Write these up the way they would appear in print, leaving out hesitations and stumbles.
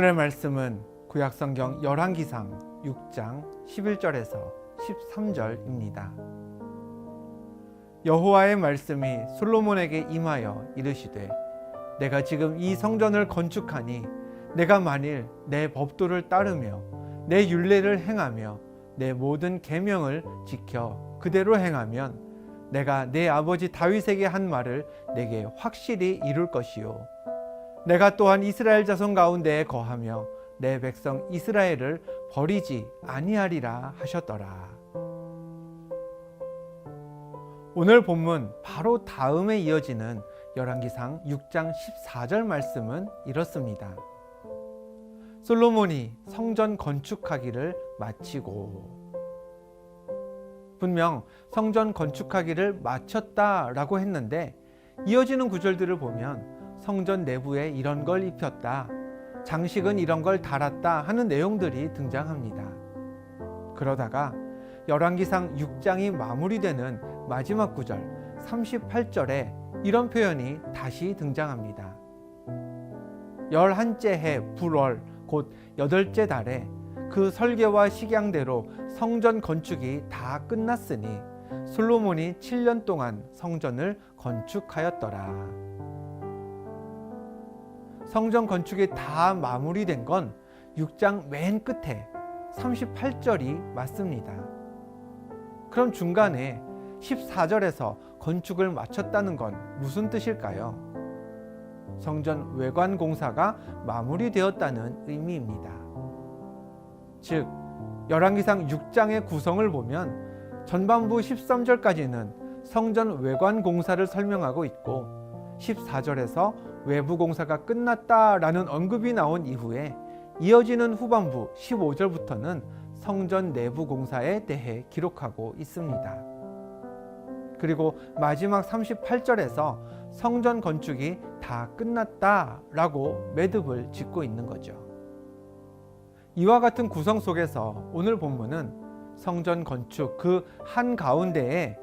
오늘의 말씀은 구약성경 열왕기상 6장 11절에서 13절입니다. 여호와의 말씀이 솔로몬에게 임하여 이르시되 내가 지금 이 성전을 건축하니 내가 만일 내 법도를 따르며 내 율례를 행하며 내 모든 계명을 지켜 그대로 행하면 내가 내 아버지 다윗에게 한 말을 내게 확실히 이룰 것이요 내가 또한 이스라엘 자손 가운데에 거하며 내 백성 이스라엘을 버리지 아니하리라 하셨더라. 오늘 본문 바로 다음에 이어지는 열왕기상 6장 14절 말씀은 이렇습니다. 솔로몬이 성전 건축하기를 마치고, 분명 성전 건축하기를 마쳤다라고 했는데 이어지는 구절들을 보면 성전 내부에 이런 걸 입혔다, 장식은 이런 걸 달았다 하는 내용들이 등장합니다. 그러다가 열왕기상 6장이 마무리되는 마지막 구절 38절에 이런 표현이 다시 등장합니다. 11째 해 불월 곧 8째 달에 그 설계와 식양대로 성전 건축이 다 끝났으니 솔로몬이 7년 동안 성전을 건축하였더라. 성전 건축이 다 마무리된 건 6장 맨 끝에 38절이 맞습니다. 그럼 중간에 14절에서 건축을 마쳤다는 건 무슨 뜻일까요? 성전 외관 공사가 마무리되었다는 의미입니다. 즉, 열왕기상 6장의 구성을 보면 전반부 13절까지는 성전 외관 공사를 설명하고 있고 14절에서 외부 공사가 끝났다라는 언급이 나온 이후에 이어지는 후반부 15절부터는 성전 내부 공사에 대해 기록하고 있습니다. 그리고 마지막 38절에서 성전 건축이 다 끝났다라고 매듭을 짓고 있는 거죠. 이와 같은 구성 속에서 오늘 본문은 성전 건축 그 한가운데에,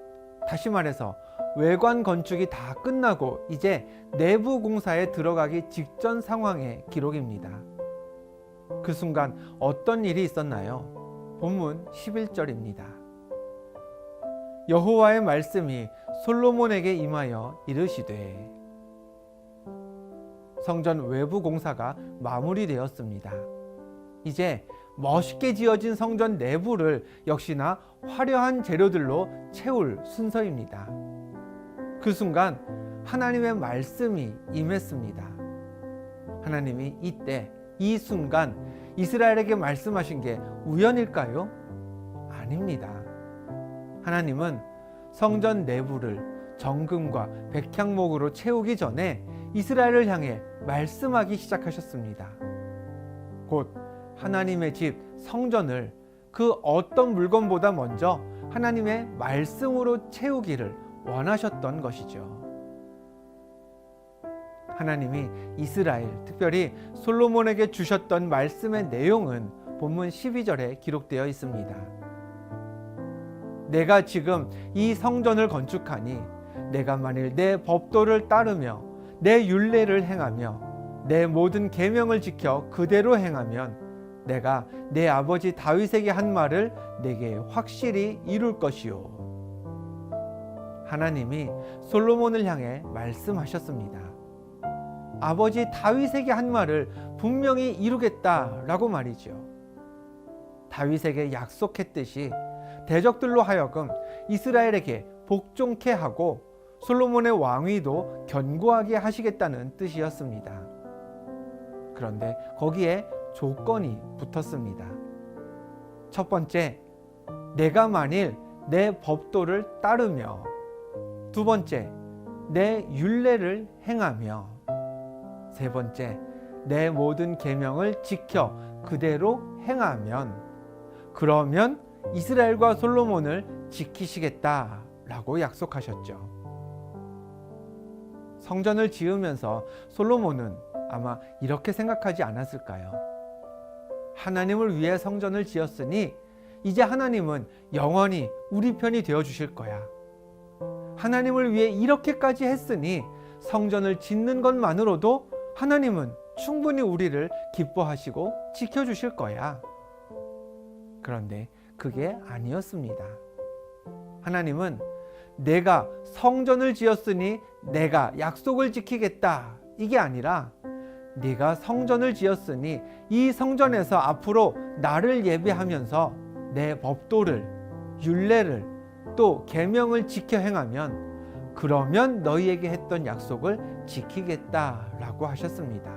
다시 말해서 외관 건축이 다 끝나고 이제 내부 공사에 들어가기 직전 상황의 기록입니다. 그 순간 어떤 일이 있었나요? 본문 11절입니다. 여호와의 말씀이 솔로몬에게 임하여 이르시되, 성전 외부 공사가 마무리되었습니다. 이제 멋있게 지어진 성전 내부를 역시나 화려한 재료들로 채울 순서입니다. 그 순간 하나님의 말씀이 임했습니다. 하나님이 이때 이 순간 이스라엘에게 말씀하신 게 우연일까요? 아닙니다. 하나님은 성전 내부를 정금과 백향목으로 채우기 전에 이스라엘을 향해 말씀하기 시작하셨습니다. 곧 하나님의 집 성전을 그 어떤 물건보다 먼저 하나님의 말씀으로 채우기를 원하셨던 것이죠. 하나님이 이스라엘, 특별히 솔로몬에게 주셨던 말씀의 내용은 본문 12절에 기록되어 있습니다. 내가 지금 이 성전을 건축하니 내가 만일 내 법도를 따르며 내 율례를 행하며 내 모든 계명을 지켜 그대로 행하면 내가 내 아버지 다윗에게 한 말을 내게 확실히 이룰 것이요. 하나님이 솔로몬을 향해 말씀하셨습니다. 아버지 다윗에게 한 말을 분명히 이루겠다라고 말이죠. 다윗에게 약속했듯이 대적들로 하여금 이스라엘에게 복종케 하고 솔로몬의 왕위도 견고하게 하시겠다는 뜻이었습니다. 그런데 거기에 조건이 붙었습니다. 첫 번째, 내가 만일 내 법도를 따르며, 두 번째, 내 율례를 행하며, 세 번째, 내 모든 계명을 지켜 그대로 행하면, 그러면 이스라엘과 솔로몬을 지키시겠다라고 약속하셨죠. 성전을 지으면서 솔로몬은 아마 이렇게 생각하지 않았을까요? 하나님을 위해 성전을 지었으니 이제 하나님은 영원히 우리 편이 되어 주실 거야. 하나님을 위해 이렇게까지 했으니 성전을 짓는 것만으로도 하나님은 충분히 우리를 기뻐하시고 지켜주실 거야. 그런데 그게 아니었습니다. 하나님은 내가 성전을 지었으니 내가 약속을 지키겠다, 이게 아니라 네가 성전을 지었으니 이 성전에서 앞으로 나를 예배하면서 내 법도를, 율례를, 또 계명을 지켜 행하면 그러면 너희에게 했던 약속을 지키겠다라고 하셨습니다.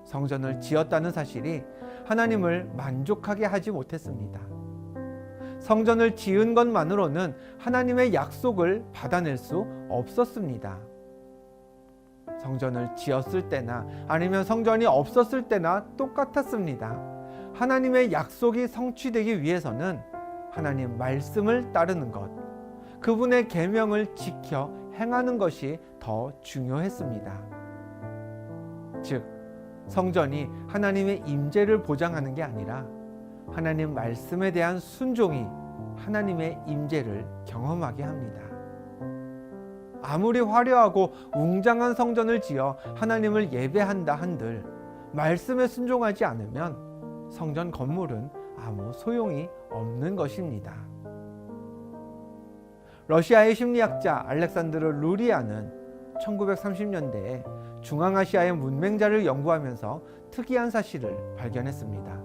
성전을 지었다는 사실이 하나님을 만족하게 하지 못했습니다. 성전을 지은 것만으로는 하나님의 약속을 받아낼 수 없었습니다. 성전을 지었을 때나 아니면 성전이 없었을 때나 똑같았습니다. 하나님의 약속이 성취되기 위해서는 하나님 말씀을 따르는 것, 그분의 계명을 지켜 행하는 것이 더 중요했습니다. 즉, 성전이 하나님의 임재를 보장하는 게 아니라 하나님 말씀에 대한 순종이 하나님의 임재를 경험하게 합니다. 아무리 화려하고 웅장한 성전을 지어 하나님을 예배한다 한들 말씀에 순종하지 않으면 성전 건물은 아무 소용이 없는 것입니다. 러시아의 심리학자 알렉산드르 루리아는 1930년대에 중앙아시아의 문맹자를 연구하면서 특이한 사실을 발견했습니다.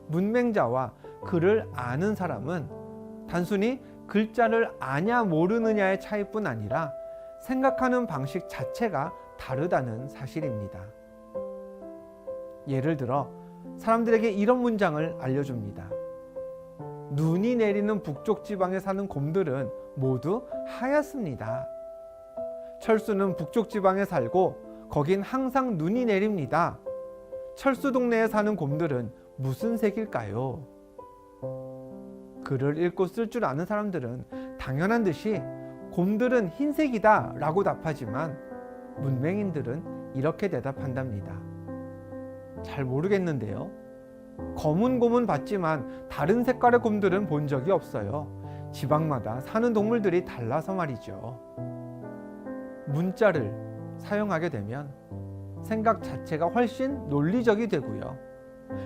문맹자와 글을 아는 사람은 단순히 글자를 아냐 모르느냐의 차이뿐 아니라 생각하는 방식 자체가 다르다는 사실입니다. 예를 들어 사람들에게 이런 문장을 알려줍니다. 눈이 내리는 북쪽 지방에 사는 곰들은 모두 하얗습니다. 철수는 북쪽 지방에 살고 거긴 항상 눈이 내립니다. 철수 동네에 사는 곰들은 무슨 색일까요? 글을 읽고 쓸 줄 아는 사람들은 당연한 듯이 곰들은 흰색이다 라고 답하지만 문맹인들은 이렇게 대답한답니다. 잘 모르겠는데요. 검은 곰은 봤지만 다른 색깔의 곰들은 본 적이 없어요. 지방마다 사는 동물들이 달라서 말이죠. 문자를 사용하게 되면 생각 자체가 훨씬 논리적이 되고요.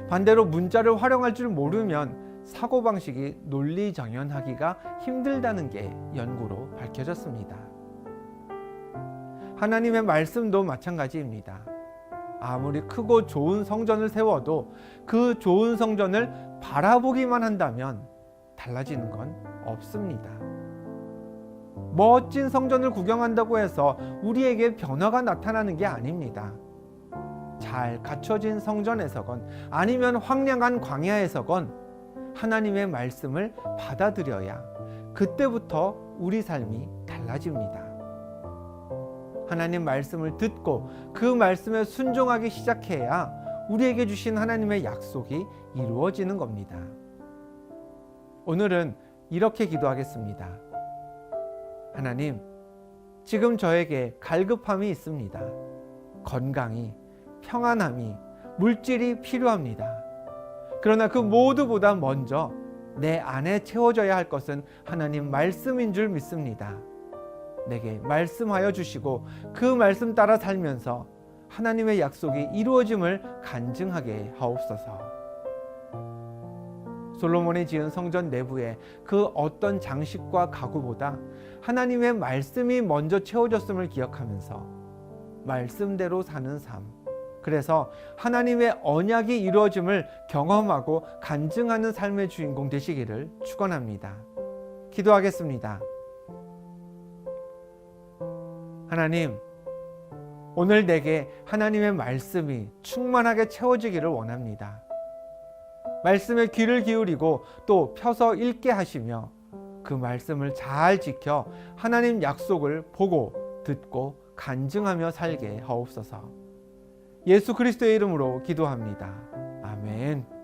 반대로 문자를 활용할 줄 모르면 사고방식이 논리정연하기가 힘들다는 게 연구로 밝혀졌습니다. 하나님의 말씀도 마찬가지입니다. 아무리 크고 좋은 성전을 세워도 그 좋은 성전을 바라보기만 한다면 달라지는 건 없습니다. 멋진 성전을 구경한다고 해서 우리에게 변화가 나타나는 게 아닙니다. 잘 갖춰진 성전에서건 아니면 황량한 광야에서건 하나님의 말씀을 받아들여야 그때부터 우리 삶이 달라집니다. 하나님 말씀을 듣고 그 말씀에 순종하기 시작해야 우리에게 주신 하나님의 약속이 이루어지는 겁니다. 오늘은 이렇게 기도하겠습니다. 하나님, 지금 저에게 갈급함이 있습니다. 건강이, 평안함이, 물질이 필요합니다. 그러나 그 모두보다 먼저 내 안에 채워져야 할 것은 하나님 말씀인 줄 믿습니다. 내게 말씀하여 주시고 그 말씀 따라 살면서 하나님의 약속이 이루어짐을 간증하게 하옵소서. 솔로몬이 지은 성전 내부에 그 어떤 장식과 가구보다 하나님의 말씀이 먼저 채워졌음을 기억하면서 말씀대로 사는 삶, 그래서 하나님의 언약이 이루어짐을 경험하고 간증하는 삶의 주인공 되시기를 축원합니다. 기도하겠습니다. 하나님, 오늘 내게 하나님의 말씀이 충만하게 채워지기를 원합니다. 말씀에 귀를 기울이고 또 펴서 읽게 하시며 그 말씀을 잘 지켜 하나님 약속을 보고 듣고 간증하며 살게 하옵소서. 예수 그리스도의 이름으로 기도합니다. 아멘.